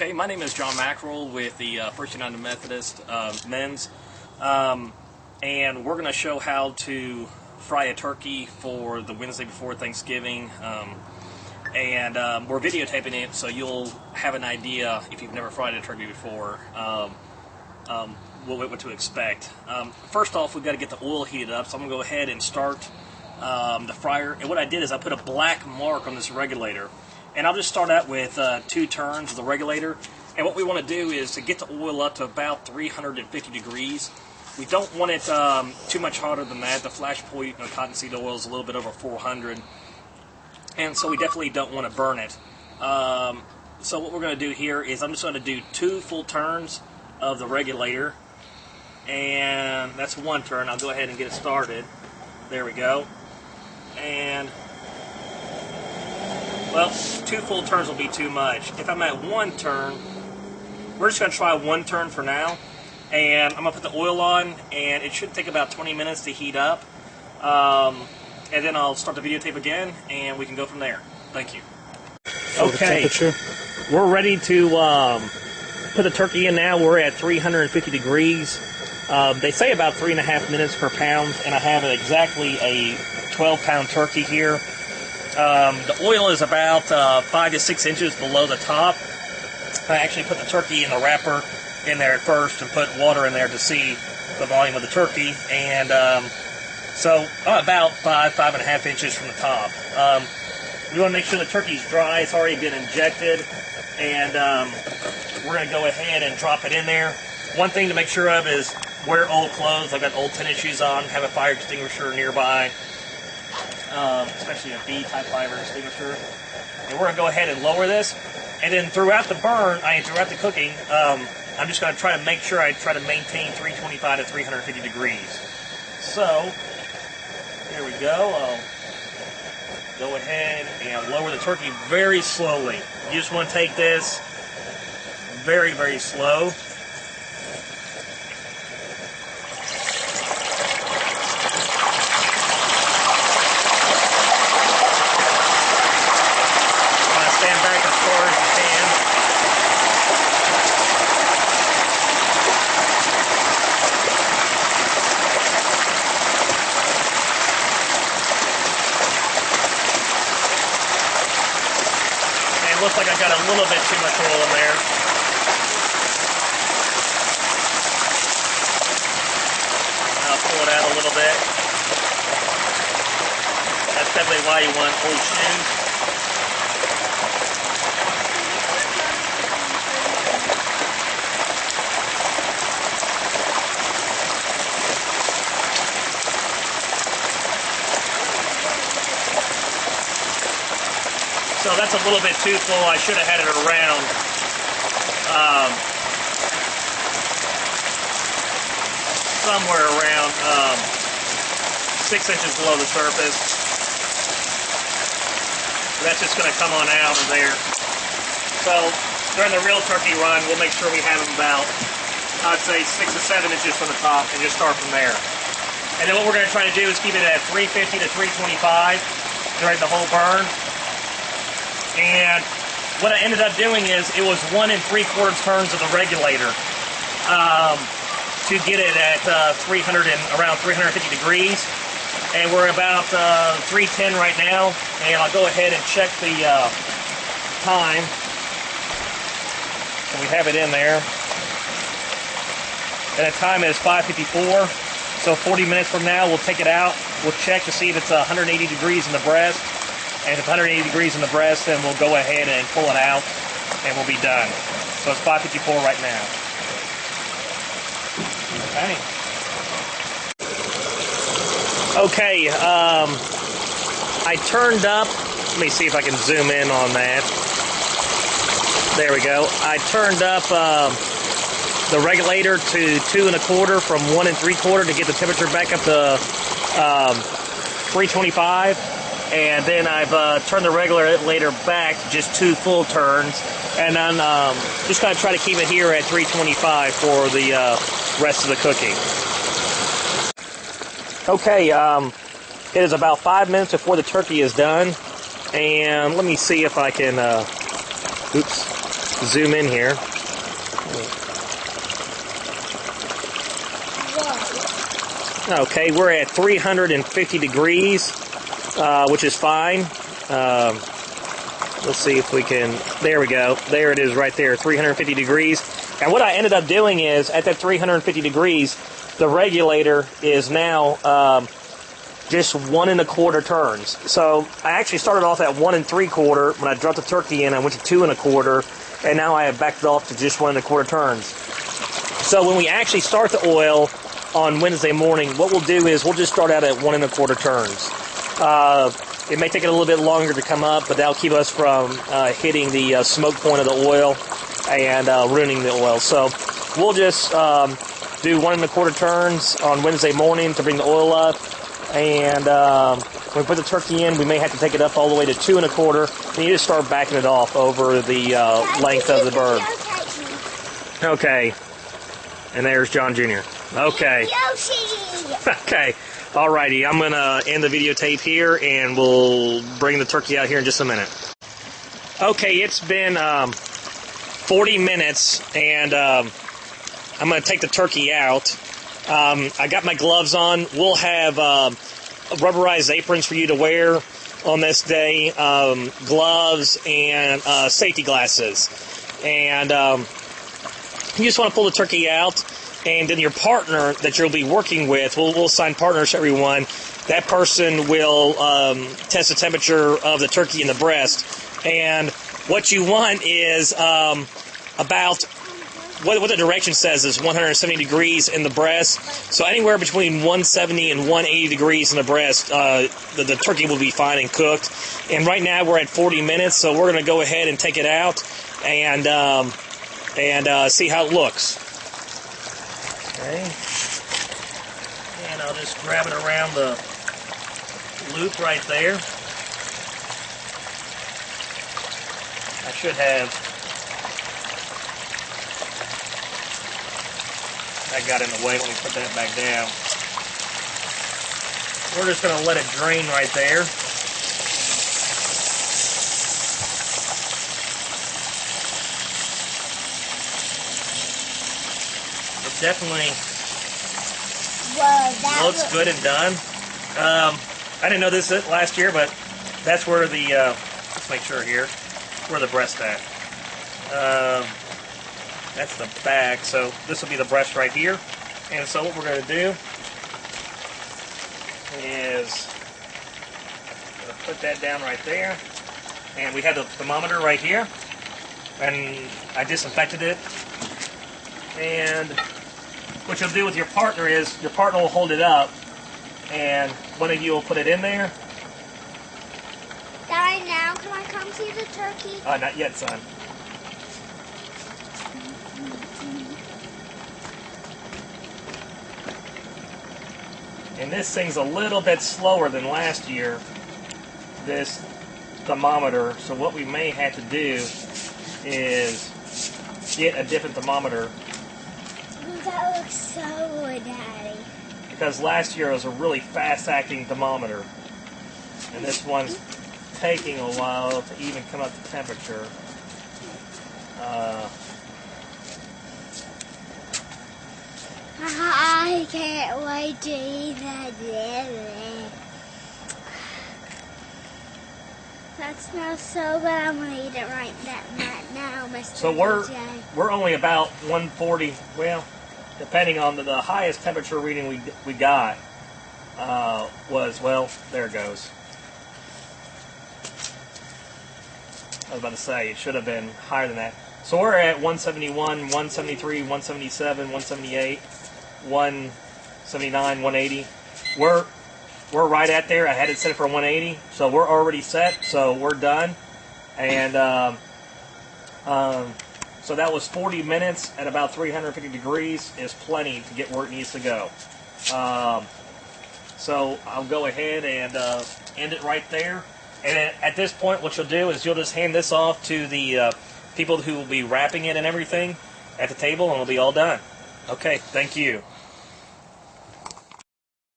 Okay, my name is John Mackerel with the First United Methodist Men's, and we're going to show how to fry a turkey for the Wednesday before Thanksgiving, and we're videotaping it so you'll have an idea, if you've never fried a turkey before, what to expect. First off, we've got to get the oil heated up, so I'm going to go ahead and start the fryer. And what I did is I put a black mark on this regulator. And I'll just start out with 2 turns of the regulator. And what we want to do is to get the oil up to about 350 degrees. We don't want it too much hotter than that. The flash point cottonseed oil is a little bit over 400. And so we definitely don't want to burn it. So what we're going to do here is I'm just going to do 2 full turns of the regulator. And that's 1 turn. I'll go ahead and get it started. There we go. And well, 2 full turns will be too much. If I'm at 1 turn, we're just going to try 1 turn for now. And I'm going to put the oil on, and it should take about 20 minutes to heat up. And then I'll start the videotape again, and we can go from there. Thank you. Okay, we're ready to put the turkey in now. We're at 350 degrees. They say about 3.5 minutes per pound, and I have exactly a 12-pound turkey here. The oil is about 5 to 6 inches below the top. I actually put the turkey in the wrapper in there at first and put water in there to see the volume of the turkey. And so I'm about 5.5 inches from the top. We want to make sure the turkey's dry. It's already been injected. And we're going to go ahead and drop it in there. One thing to make sure of is wear old clothes. I've got old tennis shoes on, have a fire extinguisher nearby. Especially a B-type fire extinguisher. And we're going to go ahead and lower this. And then throughout the throughout the cooking, I'm just going to try to make sure I try to maintain 325 to 350 degrees. So, here we go. I'll go ahead and lower the turkey very slowly. You just want to take this very, very slow. Looks like I got a little bit too much oil in there. I'll pull it out a little bit. That's definitely why you want old shoes. So that's a little bit too full. I should have had it around somewhere around 6 inches below the surface. That's just going to come on out of there. So during the real turkey run, we'll make sure we have them about, I'd say, 6 to 7 inches from the top and just start from there. And then what we're going to try to do is keep it at 350 to 325 during the whole burn. And what I ended up doing is it was 1 3/4 turns of the regulator to get it at around 350 degrees. And we're about 310 right now. And I'll go ahead and check the time. So we have it in there. And the time is 5:54. So 40 minutes from now, we'll take it out. We'll check to see if it's 180 degrees in the breast. And if it's 180 degrees in the breast, then we'll go ahead and pull it out, and we'll be done. So it's 5:54 right now. Okay. I turned up. Let me see if I can zoom in on that. There we go. I turned up the regulator to 2 1/4 from 1 3/4 to get the temperature back up to 325. And then I've turned the regulator back to just 2 full turns. And I'm just going to try to keep it here at 325 for the rest of the cooking. Okay, it is about 5 minutes before the turkey is done. And let me see if I can, oops. zoom in here. Whoa. Okay, we're at 350 degrees, which is fine. Let's see if we can, there we go. There it is right there, 350 degrees. And what I ended up doing is, at that 350 degrees, the regulator is now just 1 1/4 turns. So I actually started off at 1 3/4. When I dropped the turkey in, I went to 2 1/4, and now I have backed it off to just 1 1/4 turns. So when we actually start the oil on Wednesday morning, what we'll do is we'll just start out at 1 1/4 turns. It may take it a little bit longer to come up, but that'll keep us from hitting the smoke point of the oil and ruining the oil. So we'll just do 1 1/4 turns on Wednesday morning to bring the oil up. And when we put the turkey in, we may have to take it up all the way to 2 1/4. And you just start backing it off over the length of the bird. Okay. And there's John Jr. Okay. Okay. Alrighty, I'm going to end the videotape here, and we'll bring the turkey out here in just a minute. Okay, it's been 40 minutes, and I'm going to take the turkey out. I got my gloves on. We'll have rubberized aprons for you to wear on this day, gloves, and safety glasses. And you just want to pull the turkey out. And then your partner that you'll be working with, we'll assign partners to everyone. That person will test the temperature of the turkey in the breast. And what you want is about, what the direction says is 170 degrees in the breast. So anywhere between 170 and 180 degrees in the breast, the turkey will be fine and cooked. And right now we're at 40 minutes, so we're going to go ahead and take it out and see how it looks. Okay, and I'll just grab it around the loop right there. I should have, that got in the way. Let me put that back down. We're just going to let it drain right there. Definitely looks good and done. I didn't know this last year, but that's where the, let's make sure here, where the breast at. That's the back, so this will be the breast right here. And so what we're going to do is put that down right there. And we have the thermometer right here. And I disinfected it. And what you'll do with your partner is, your partner will hold it up, and one of you will put it in there. Daddy, now can I come see the turkey? Not yet, son. And this thing's a little bit slower than last year, this thermometer, so what we may have to do is get a different thermometer. That looks so good, Daddy. Because last year it was a really fast-acting thermometer. And this one's taking a while to even come up to temperature. I can't wait to eat that. That smells so good. I'm going to eat it right now, Mr. So we're only about 140, well, depending on the highest temperature reading we got was, well, there it goes. I was about to say, it should have been higher than that. So we're at 171, 173, 177, 178, 179, 180. We're right at there. I had it set for 180, so we're already set, so we're done. And so that was 40 minutes at about 350 degrees is plenty to get where it needs to go. So I'll go ahead and end it right there. And at this point, what you'll do is you'll just hand this off to the people who will be wrapping it and everything at the table, and it'll be all done. Okay, thank you.